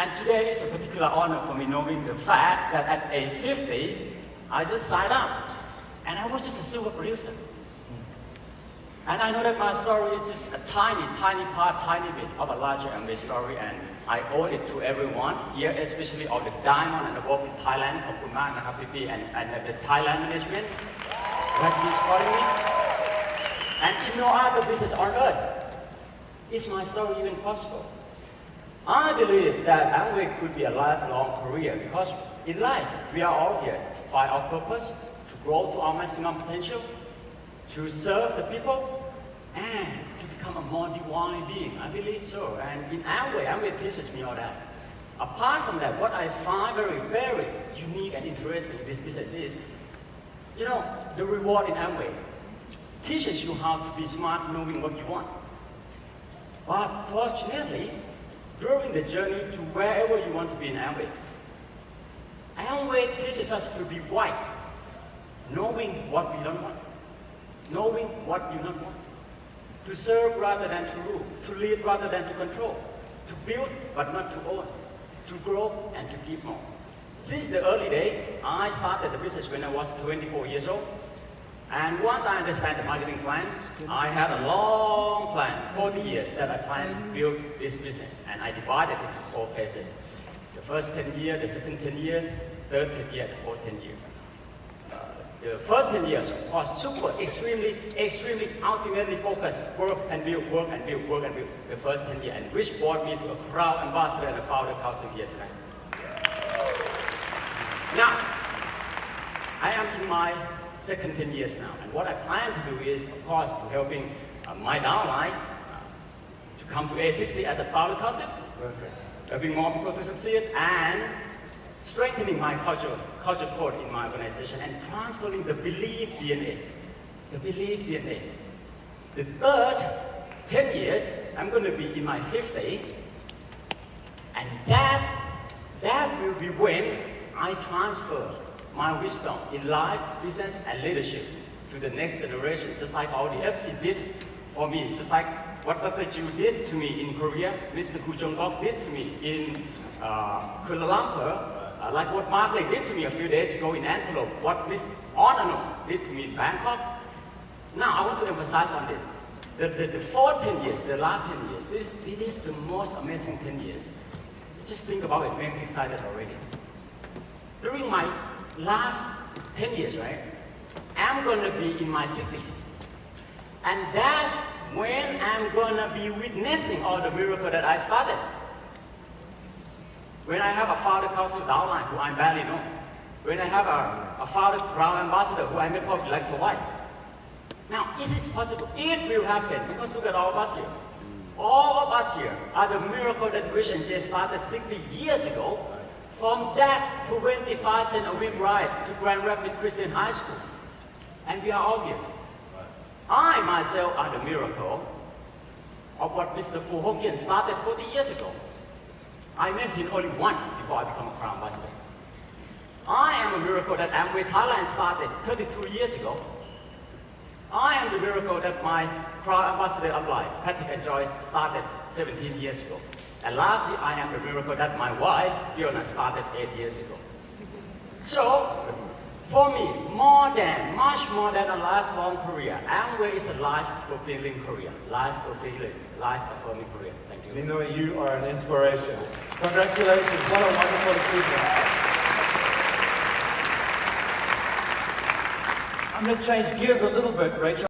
And today is a particular honor for me knowing the fact that at age 50, I just signed up. And I was just a silver producer. And I know that my story is just a tiny part, tiny bit of a larger Amway story, and I owe it to everyone here, especially all the diamond and above in Thailand, ขอบคุณมากนะครับพี่ๆ and the Thailand management who has been supporting me. And in no other business on earth is my story even possible. I believe that Amway could be a lifelong career because in life we are all here to find our purpose, to grow to our maximum potential, to serve the people, and to become a more divine being. I believe so. And in Amway teaches me all that. Apart from that, what I find very unique and interesting in this business is, the reward in Amway teaches you how to be smart knowing what you want. But fortunately, during the journey to wherever you want to be in Amway teaches us to be wise, knowing what we don't want, knowing what you don't want, to serve rather than to rule, to lead rather than to control, to build but not to own, to grow and to give more. Since the early day, I started the business when I was 24 years old. And once I understand the marketing plan, I had a long plan, 40 years, that I planned to build this business. And I divided it into 4 phases. The first 10 years, the second 10 years, third 10 years, the fourth 10 years. The first 10 years, of course, extremely, ultimately focused, work and build, work and build, work and build. The first 10 years, and which brought me to a Crown Ambassador and a Founder Council here tonight. Now, I am in my second 10 years now, and what I plan to do is, of course, to helping my downline to come to age 60 as a Founder Council, helping more people to succeed, and strengthening my culture code in my organization and transferring the belief DNA. The third 10 years, I'm going to be in my 50, and that will be when I transfer my wisdom in life, business, and leadership to the next generation, just like all the FC did for me, just like what Dr. Ju did to me in Korea, Mr. Koo Jong-gok did to me in Kuala Lumpur, like what Mark Lake did to me a few days ago in Antelope, what Miss Onano did to me in Bangkok. Now, I want to emphasize on it. The fourth 10 years, the last 10 years, it is the most amazing 10 years. Just think about it, make me excited already. During my last 10 years, right, I'm going to be in my 60s. And that's when I'm going to be witnessing all the miracle that I started. When I have a Founder Council downline who I barely know. When I have a Founder Crown Ambassador who I met probably like twice. Now, is this possible? It will happen because look at all of us here. All of us here are the miracle that Rich and Jay started 60 years ago. From that 25 cent a week ride to Grand Rapids Christian High School. And we are all here. I myself are the miracle of what Mr. Fu Hokian started 40 years ago. I met him only once before I became a Crown Ambassador. I am a miracle that Amway Thailand started 32 years ago. I am the miracle that my Crown Ambassador upline, Patrick and Joyce, started 17 years ago. And lastly, I am the miracle that my wife, Fiona, started 8 years ago. So, for me, much more than a lifelong career, Amway is a life-fulfilling career, life-affirming career. Thank you. Ninoy, you are an inspiration. Congratulations, what a wonderful achievement. I'm going to change gears a little bit, Rachel.